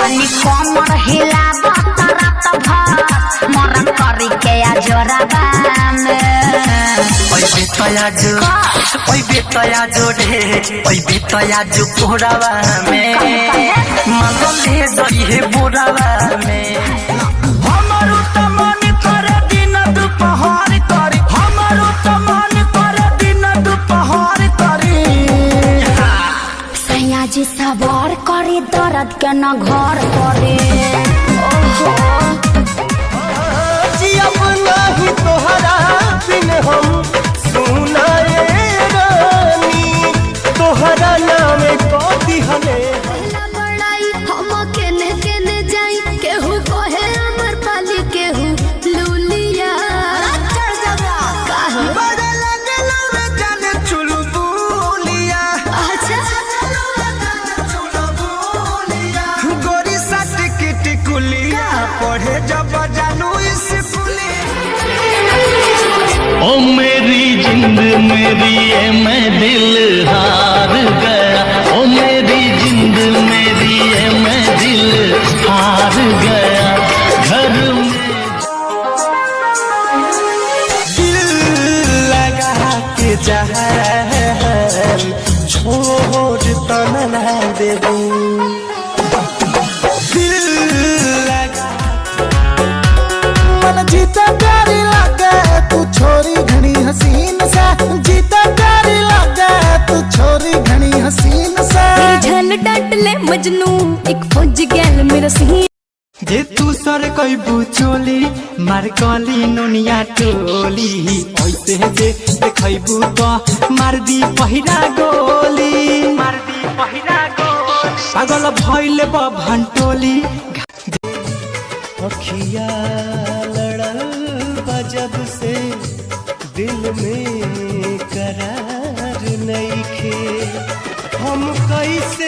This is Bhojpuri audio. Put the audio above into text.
तनी कमर हिलावा रात भर मर करी के जोराबा में ओइ बेतया जो ढे ओइ बेतया जो कोरावा में मन ले जई हे बोरावा में हमारो त मन करे दिन दुपहर करी हमारो त मन करे दिन दुपहर करी सैया जी सवार करी दर्द के न घर करे ओहो जी अब नहीं तोहरा बिन हम सुनाए रानी तोहरा नाम कथी हले बड़ाई हम केने केने जाई केहू कहे अमर पाली केहू लूलिया चढ़ जाबा काहे बड़ा लगला रे जाने चुलबुलिया अच्छा गोरी सट की टिकुलिया पढ़े जब जानू स्कूलिया ओ मेरी जिंद मेरी ये मैं दिल हार गया ओ मेरी जिंद मेरी ये मैं दिल हार गया घर में दिल लगा के जहर छोड़ तना ना देबू दिल लगा मन जीता प्यारी लगे तू छोरी घनी हसीन सा जीता प्यारी लगे तू छोरी घनी हसीन सा झल डट ले मजनू एक फौज गेल मेरा सही जे तू सर कोई बुचोली मार कली नुनिया टोली ऐसे जे देखैबू तो मार दी पहिरा गोली पागल भइले बा भंटोली अखिया लड़ल बजब से दिल में करार नइखे हम कैसे